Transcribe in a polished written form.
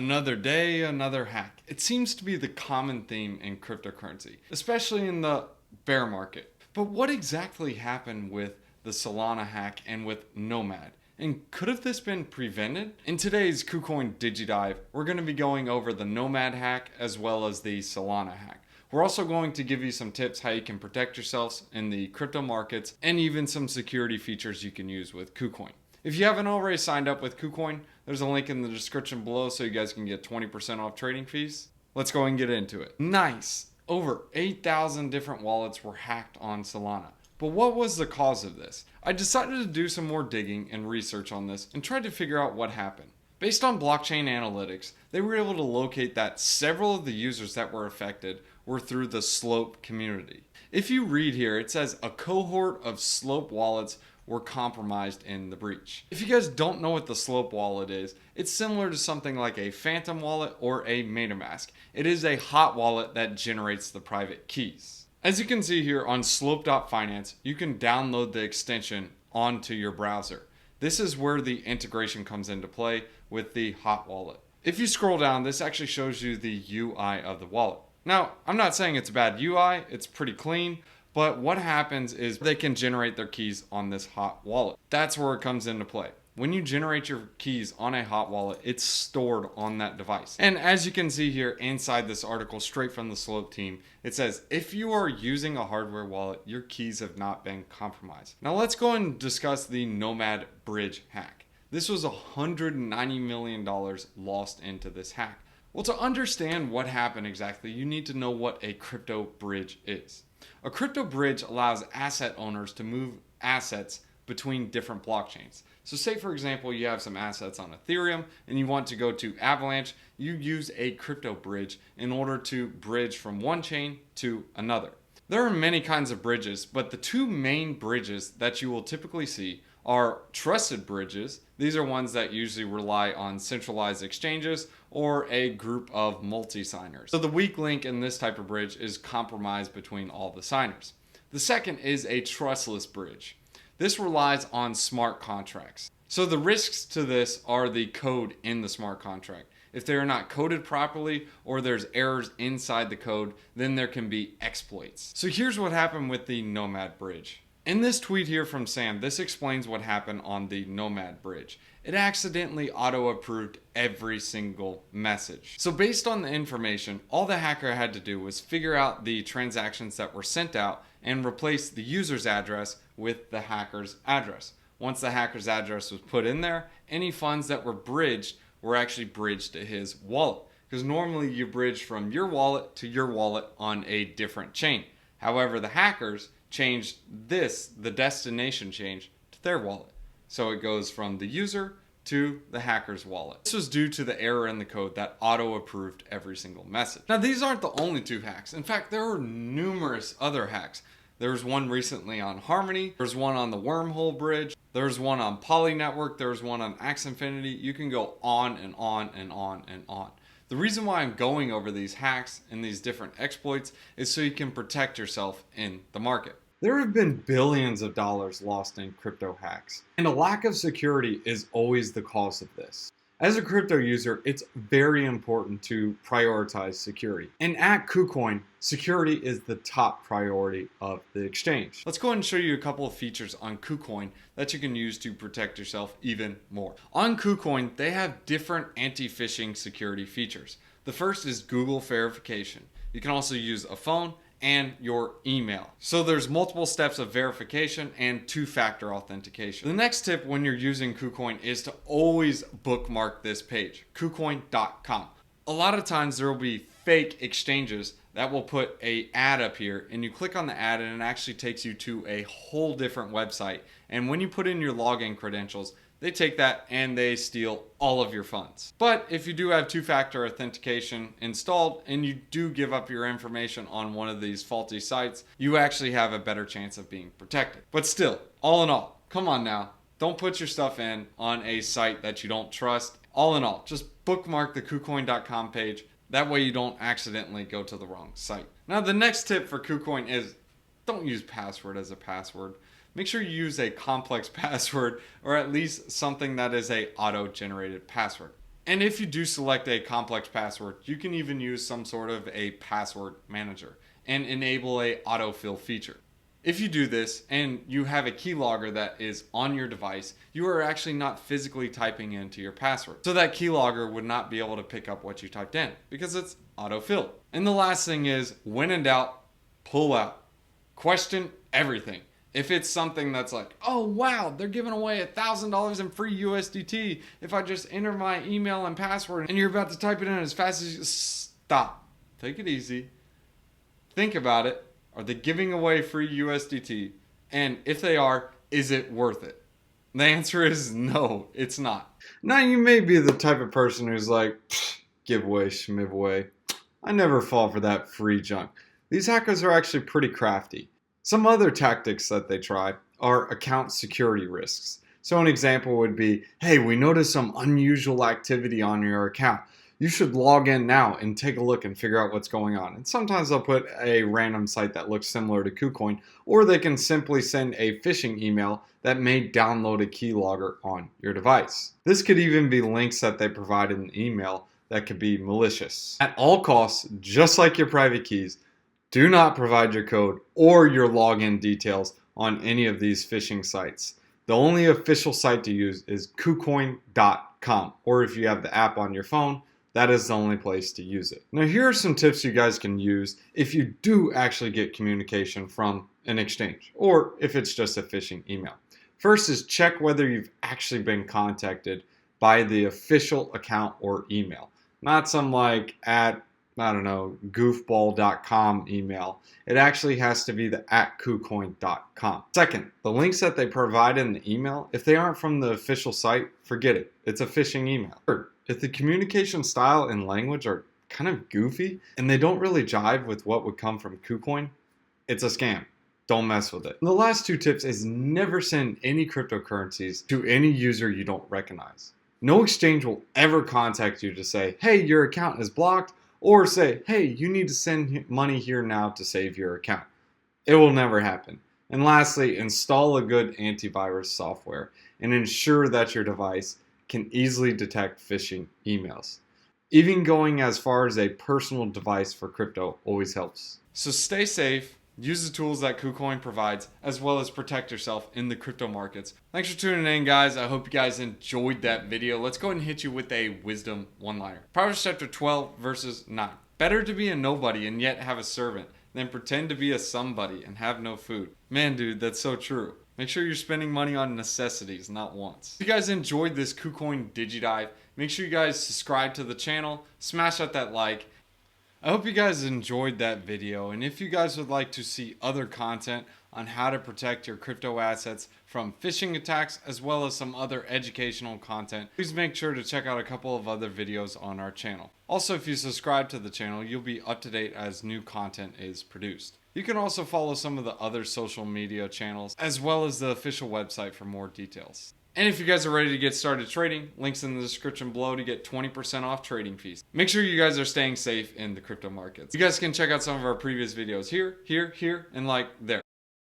Another day, another hack. It seems to be the common theme in cryptocurrency, especially in the bear market. But what exactly happened with the Solana hack and with Nomad? And could have this been prevented? In today's KuCoin DigiDive, we're going to be going over the Nomad hack as well as the Solana hack. We're also going to give you some tips how you can protect yourselves in the crypto markets and even some security features you can use with KuCoin. If you haven't already signed up with KuCoin, there's a link in the description below so you guys can get 20% off trading fees. Let's go and get into it. Nice! Over 8,000 different wallets were hacked on Solana. But what was the cause of this? I decided to do some more digging and research on this and tried to figure out what happened. Based on blockchain analytics, they were able to locate that several of the users that were affected were through the Slope community. If you read here, it says a cohort of Slope wallets were compromised in the breach. If you guys don't know what the Slope wallet is, it's similar to something like a Phantom wallet or a MetaMask. It is a hot wallet that generates the private keys. As you can see here on slope.finance, you can download the extension onto your browser. This is where the integration comes into play with the hot wallet. If you scroll down, this actually shows you the UI of the wallet. Now, I'm not saying it's a bad UI, it's pretty clean, but what happens is they can generate their keys on this hot wallet. That's where it comes into play. When you generate your keys on a hot wallet, it's stored on that device. And as you can see here inside this article, straight from the Slope team, it says, if you are using a hardware wallet, your keys have not been compromised. Now let's go and discuss the Nomad bridge hack. This was $190 million lost into this hack. Well, to understand what happened exactly, you need to know what a crypto bridge is. A crypto bridge allows asset owners to move assets between different blockchains. So say for example, you have some assets on Ethereum and you want to go to Avalanche, you use a crypto bridge in order to bridge from one chain to another. There are many kinds of bridges, but the two main bridges that you will typically see are trusted bridges. These are ones that usually rely on centralized exchanges or a group of multi-signers. So the weak link in this type of bridge is compromised between all the signers. The second is a trustless bridge. This relies on smart contracts. So the risks to this are the code in the smart contract. If they are not coded properly or there's errors inside the code, then there can be exploits. So here's what happened with the Nomad bridge. In this tweet here from Sam, this explains what happened on the Nomad bridge. It accidentally auto-approved every single message. So based on the information, all the hacker had to do was figure out the transactions that were sent out and replace the user's address with the hacker's address. Once the hacker's address was put in there, any funds that were actually bridged to his wallet. Because normally you bridge from your wallet to your wallet on a different chain. However, the hackers changed the destination change, to their wallet. So it goes from the user to the hacker's wallet. This was due to the error in the code that auto-approved every single message. Now these aren't the only two hacks. In fact, there are numerous other hacks. There was one recently on Harmony. There's one on the Wormhole Bridge. There's one on Poly Network. There's one on Axinfinity. You can go on and on and on and on. The reason why I'm going over these hacks and these different exploits is so you can protect yourself in the market. There have been billions of dollars lost in crypto hacks, and a lack of security is always the cause of this. As a crypto user, it's very important to prioritize security. And at KuCoin, security is the top priority of the exchange. Let's go ahead and show you a couple of features on KuCoin that you can use to protect yourself even more. On KuCoin, they have different anti-phishing security features. The first is Google verification. You can also use a phone and your email. So there's multiple steps of verification and two-factor authentication. The next tip when you're using KuCoin is to always bookmark this page, KuCoin.com. A lot of times there will be fake exchanges that will put an ad up here and you click on the ad and it actually takes you to a whole different website. And when you put in your login credentials, they take that and they steal all of your funds. But if you do have two-factor authentication installed and you do give up your information on one of these faulty sites, you actually have a better chance of being protected. But still, all in all, come on now, don't put your stuff in on a site that you don't trust. All in all, just bookmark the KuCoin.com page. That way you don't accidentally go to the wrong site. Now the next tip for KuCoin is don't use password as a password. Make sure you use a complex password or at least something that is a auto-generated password. And if you do select a complex password, you can even use some sort of a password manager and enable a autofill feature. If you do this and you have a keylogger that is on your device, you are actually not physically typing into your password. So that keylogger would not be able to pick up what you typed in because it's autofilled. And the last thing is, when in doubt, pull out. Question everything. If it's something that's like, oh wow, they're giving away $1,000 in free USDT if I just enter my email and password, and you're about to type it in as fast as you stop. Take it easy. Think about it. Are they giving away free USDT? And if they are, is it worth it? The answer is no, it's not. Now you may be the type of person who's like, giveaway, schmiveaway. I never fall for that free junk. These hackers are actually pretty crafty. Some other tactics that they try are account security risks. So an example would be, hey, we noticed some unusual activity on your account. You should log in now and take a look and figure out what's going on. And sometimes they'll put a random site that looks similar to KuCoin, or they can simply send a phishing email that may download a keylogger on your device. This could even be links that they provide in the email that could be malicious. At all costs, just like your private keys, do not provide your code or your login details on any of these phishing sites. The only official site to use is KuCoin.com, or if you have the app on your phone, that is the only place to use it. Now here are some tips you guys can use if you do actually get communication from an exchange, or if it's just a phishing email. First is check whether you've actually been contacted by the official account or email. Not some like goofball.com email. It actually has to be the @KuCoin.com. Second, the links that they provide in the email, if they aren't from the official site, forget it. It's a phishing email. Third, if the communication style and language are kind of goofy and they don't really jive with what would come from KuCoin, it's a scam. Don't mess with it. And the last two tips is never send any cryptocurrencies to any user you don't recognize. No exchange will ever contact you to say, hey, your account is blocked, or say, hey, you need to send money here now to save your account. It will never happen. And lastly, install a good antivirus software and ensure that your device can easily detect phishing emails. Even going as far as a personal device for crypto always helps. So stay safe, use the tools that KuCoin provides, as well as protect yourself in the crypto markets. Thanks for tuning in, guys. I hope you guys enjoyed that video. Let's go ahead and hit you with a wisdom one-liner. Proverbs chapter 12, verses 9. Better to be a nobody and yet have a servant than pretend to be a somebody and have no food. Man, dude, that's so true. Make sure you're spending money on necessities, not wants. If you guys enjoyed this KuCoin DigiDive, make sure you guys subscribe to the channel, smash out that like. I hope you guys enjoyed that video, and if you guys would like to see other content on how to protect your crypto assets from phishing attacks, as well as some other educational content, please make sure to check out a couple of other videos on our channel. Also, if you subscribe to the channel, you'll be up to date as new content is produced. You can also follow some of the other social media channels, as well as the official website for more details. And if you guys are ready to get started trading, links in the description below to get 20% off trading fees. Make sure you guys are staying safe in the crypto markets. You guys can check out some of our previous videos here, and like there.